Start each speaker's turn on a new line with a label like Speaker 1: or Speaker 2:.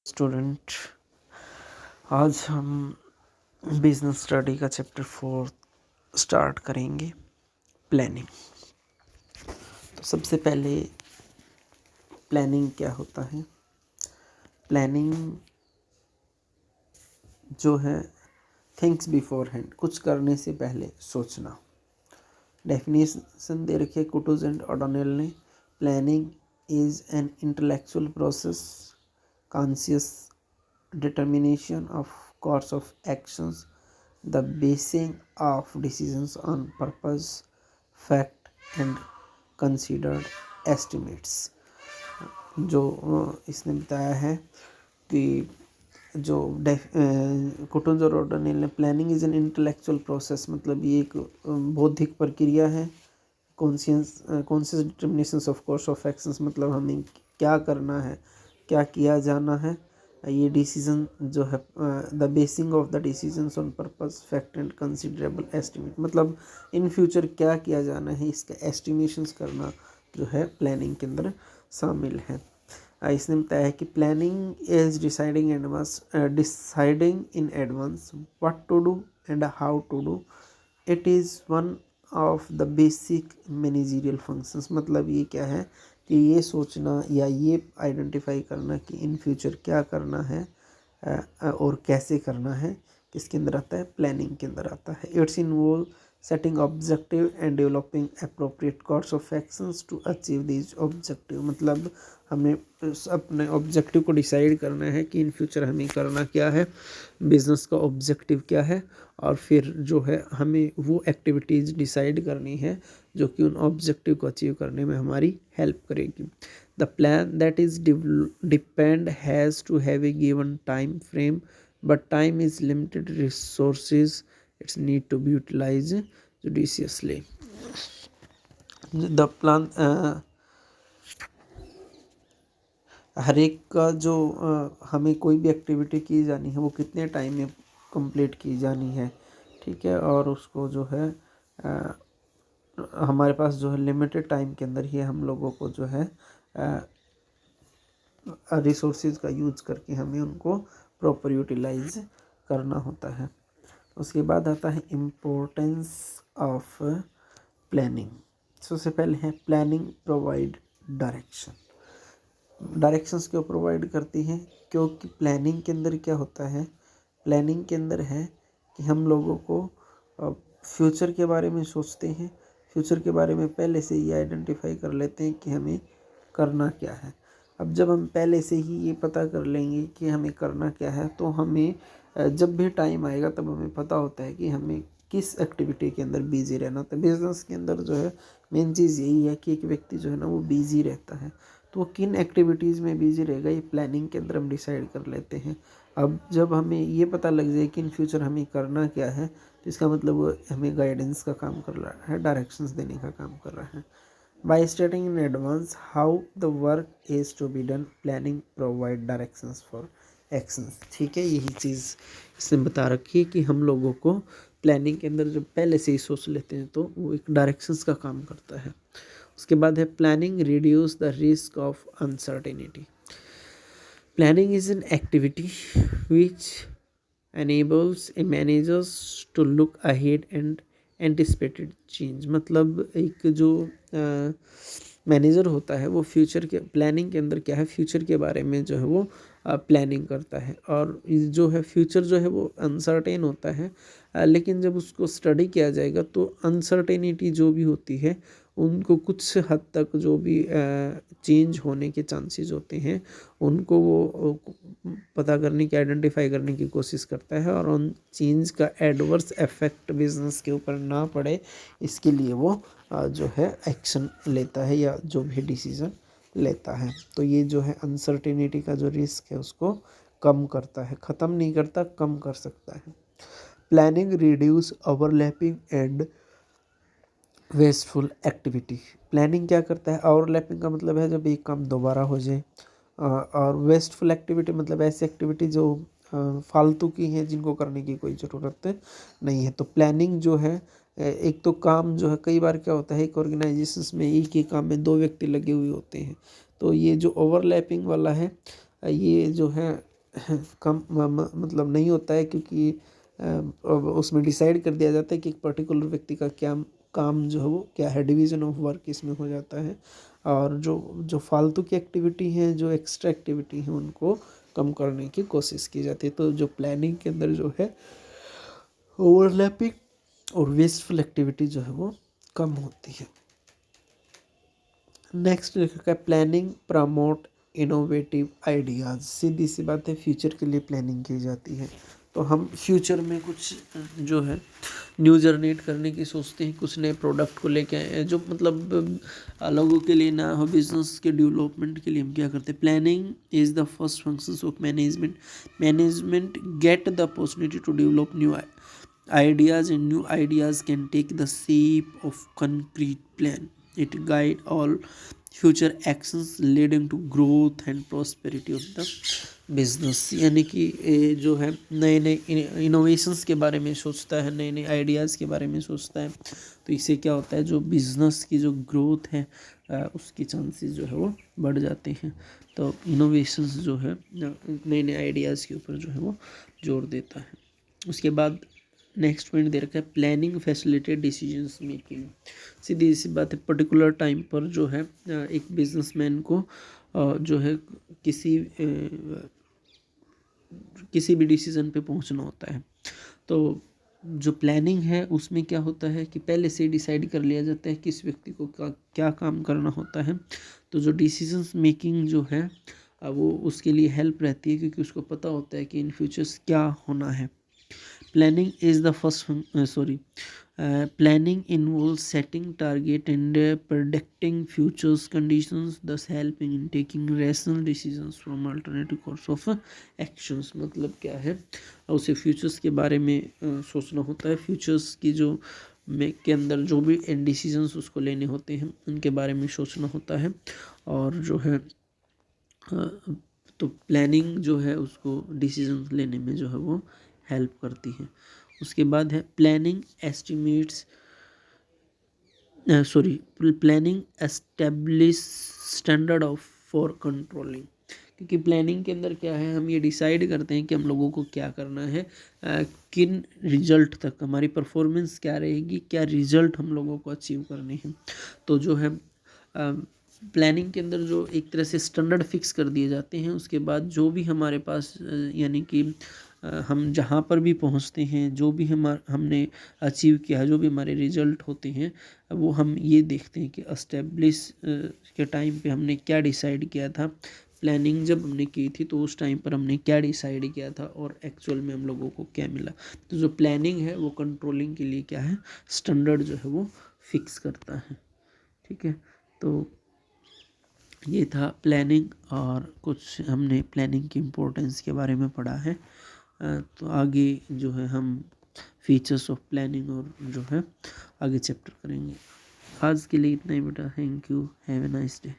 Speaker 1: Student, आज हम business study का चैप्टर 4 स्टार्ट करेंगे, प्लानिंग। तो सबसे पहले प्लानिंग क्या होता है। प्लानिंग जो है थिंक्स बिफोर हैंड, कुछ करने से पहले सोचना। डेफिनेशन दे रखी है कुटुज एंड ओडोनेल ने। Planning is an intellectual process, conscious determination of course of actions, the basing of decisions on purpose, fact and considered estimates। जो इसने बताया है कि जो कुटुंज और ओडोनेल ने, planning is an intellectual process, मतलब ये एक बौद्धिक प्रक्रिया है। Conscious determinations of course of actions, मतलब हमें क्या करना है, क्या किया जाना है। ये डिसीजन जो है the basin of the decisions on purpose, fact and considerable estimate, मतलब इन फ्यूचर क्या किया जाना है, इसका एस्टिमेशंस करना जो है प्लानिंग के अंदर शामिल है। इसने बताया है कि planning is deciding in advance what to do and how to do. It is one of the basic managerial functions, मतलब ये क्या है कि ये सोचना या ये आइडेंटिफाई करना कि इन फ्यूचर क्या करना है और कैसे करना है, किसके अंदर आता है, प्लानिंग के अंदर आता है। It's involve setting objective and developing appropriate course of actions to achieve this objective, मतलब हमें अपने ऑब्जेक्टिव को डिसाइड करना है कि इन फ्यूचर हमें करना क्या है, बिजनेस का ऑब्जेक्टिव क्या है, और फिर जो है हमें वो एक्टिविटीज़ डिसाइड करनी है जो कि उन ऑब्जेक्टिव को अचीव करने में हमारी हेल्प करेगी। The plan that is depend has to have a given time frame, but time is limited resources, it's need to be utilise judiciously. The plan हर एक का जो हमें कोई भी एक्टिविटी की जानी है वो कितने टाइम में कंप्लीट की जानी है, ठीक है, और उसको जो है हमारे पास जो है लिमिटेड टाइम के अंदर ही हम लोगों को जो है रिसोर्सेज का यूज करके हमें उनको प्रॉपर यूटिलाइज करना होता है। उसके बाद आता है इम्पोर्टेंस ऑफ प्लानिंग। सबसे पहले है प्लानिंग प्रोवाइड डायरेक्शन। डायरेक्शंस क्यों प्रोवाइड करती हैं, क्योंकि प्लानिंग के अंदर क्या होता है, प्लानिंग के अंदर है कि हम लोगों को फ्यूचर के बारे में सोचते हैं, फ्यूचर के बारे में पहले से ही आइडेंटिफाई कर लेते हैं कि हमें करना क्या है। अब जब हम पहले से ही ये पता कर लेंगे कि हमें करना क्या है, तो हमें जब भी टाइम आएगा तब हमें पता होता है कि हमें किस एक्टिविटी के अंदर बिजी रहना होता है। बिजनेस के अंदर जो है मेन चीज़ यही है कि एक व्यक्ति जो है ना वो बिजी रहता है, तो वो किन एक्टिविटीज़ में बिजी रहेगा ये प्लानिंग के अंदर हम डिसाइड कर लेते हैं। अब जब हमें ये पता लग जाए कि इन फ्यूचर हमें करना क्या है, तो इसका मतलब वो हमें गाइडेंस का काम कर रहा है, डायरेक्शंस देने का काम कर रहा है। By stating in advance how the work is to be done, planning provide directions for actions, ठीक है। यही चीज़ इसने बता रखी है कि हम लोगों को प्लानिंग के अंदर जब पहले से ही सोच लेते हैं तो वो एक डायरेक्शंस का काम करता है। उसके बाद है planning reduce the risk of uncertainty. Planning is an activity which enables a managers to look ahead and anticipated change, मतलब एक जो मैनेजर होता है वो फ्यूचर के प्लानिंग के अंदर क्या है, फ्यूचर के बारे में जो है वो प्लानिंग करता है। और जो है फ्यूचर जो है वो अनसर्टेन होता है, लेकिन जब उसको स्टडी किया जाएगा तो अनसर्टेनिटी जो भी होती है उनको कुछ हद तक जो भी चेंज होने के चांसेस होते हैं उनको वो पता करने की, आइडेंटिफाई करने की कोशिश करता है, और उन चेंज का एडवर्स इफेक्ट बिजनेस के ऊपर ना पड़े इसके लिए वो जो है एक्शन लेता है या जो भी डिसीजन लेता है। तो ये जो है अनसर्टेनिटी का जो रिस्क है उसको कम करता है, ख़त्म नहीं करता, कम कर सकता है। Planning reduce overlapping and wasteful activity. Planning क्या करता है, ओवरलैपिंग का मतलब है जब एक काम दोबारा हो जाए, और वेस्टफुल एक्टिविटी मतलब ऐसी एक्टिविटी जो फालतू की हैं, जिनको करने की कोई ज़रूरत नहीं है। तो प्लानिंग जो है एक तो काम जो है, कई बार क्या होता है एक ऑर्गेनाइजेशंस में एक ही काम में 2 व्यक्ति लगे हुए होते हैं, तो ये जो ओवरलैपिंग वाला है ये जो है कम मतलब नहीं होता है, क्योंकि अब उसमें डिसाइड कर दिया जाता है कि एक पर्टिकुलर व्यक्ति का क्या काम जो है वो क्या है, डिवीज़न ऑफ वर्क इसमें हो जाता है। और जो जो फालतू की एक्टिविटी हैं, जो एक्स्ट्रा एक्टिविटी हैं, उनको कम करने की कोशिश की जाती है। तो जो प्लानिंग के अंदर जो है ओवरलैपिंग और वेस्टफुल एक्टिविटी जो है वो कम होती है। नेक्स्ट लिखा है प्लानिंग प्रमोट इनोवेटिव आइडियाज़। सीधी सी बात है, फ्यूचर के लिए प्लानिंग की जाती है। तो हम फ्यूचर में कुछ जो है न्यू जनरेट करने की सोचते हैं, कुछ नए प्रोडक्ट को लेके आए हैं जो मतलब लोगों के लिए ना हो, बिजनेस के डेवलपमेंट के लिए हम क्या करते हैं, planning is the first functions of management. Management get the opportunity to develop new ideas, and new ideas can take the shape of concrete plan. It guide all future actions leading to growth and prosperity of the business। यानी कि जो है नए नए innovations के बारे में सोचता है, नए नए आइडियाज़ के बारे में सोचता है। तो इससे क्या होता है, जो बिज़नेस की जो ग्रोथ है उसकी चांसेस जो है वो बढ़ जाते हैं। तो इनोवेशंस जो है नए नए आइडियाज़ के ऊपर जो है वो जोर देता है। उसके बाद नेक्स्ट पॉइंट दे रखा है प्लानिंग फैसिलिटेट डिसीजंस मेकिंग। सीधी सी बात है, पर्टिकुलर टाइम पर जो है एक बिजनेसमैन को जो है किसी भी डिसीजन पे पहुंचना होता है। तो जो प्लानिंग है उसमें क्या होता है कि पहले से डिसाइड कर लिया जाता है किस व्यक्ति को क्या काम करना होता है। तो जो डिसीजंस मेकिंग जो है वो उसके लिए हेल्प रहती है, क्योंकि उसको पता होता है कि इन फ्यूचर्स क्या होना है। Planning is the first planning involves setting target and predicting futures conditions, thus helping in taking rational decisions from alternative course of actions। मतलब क्या है, उसे फ्यूचर्स के बारे में सोचना होता है, फ्यूचर्स की जो के अंदर जो भी डिसीजंस उसको लेने होते हैं उनके बारे में सोचना होता है। और जो है तो प्लानिंग जो है उसको डिसीजन लेने में जो है वो हेल्प करती है। उसके बाद है planning estimates planning establish standard of for controlling. क्योंकि प्लानिंग के अंदर क्या है, हम ये डिसाइड करते हैं कि हम लोगों को क्या करना है, किन रिजल्ट तक हमारी परफॉर्मेंस क्या रहेगी, क्या रिजल्ट हम लोगों को अचीव करने हैं। तो जो है प्लानिंग के अंदर जो एक तरह से स्टैंडर्ड फिक्स कर दिए जाते हैं, उसके बाद जो भी हमारे पास यानी कि हम जहाँ पर भी पहुँचते हैं, जो भी हमने अचीव किया है, जो भी हमारे रिजल्ट होते हैं, वो हम ये देखते हैं कि एस्टेब्लिश के टाइम पे हमने क्या डिसाइड किया था। प्लानिंग जब हमने की थी तो उस टाइम पर हमने क्या डिसाइड किया था और एक्चुअल में हम लोगों को क्या मिला। तो जो प्लानिंग है वो कंट्रोलिंग के लिए क्या है, स्टैंडर्ड जो है वो फिक्स करता है। ठीक है, तो ये था प्लानिंग, और कुछ हमने प्लानिंग की इम्पोर्टेंस के बारे में पढ़ा है। तो आगे जो है हम फीचर्स ऑफ प्लानिंग और जो है आगे चैप्टर करेंगे। आज के लिए इतना ही बेटा, thank you, have a nice day.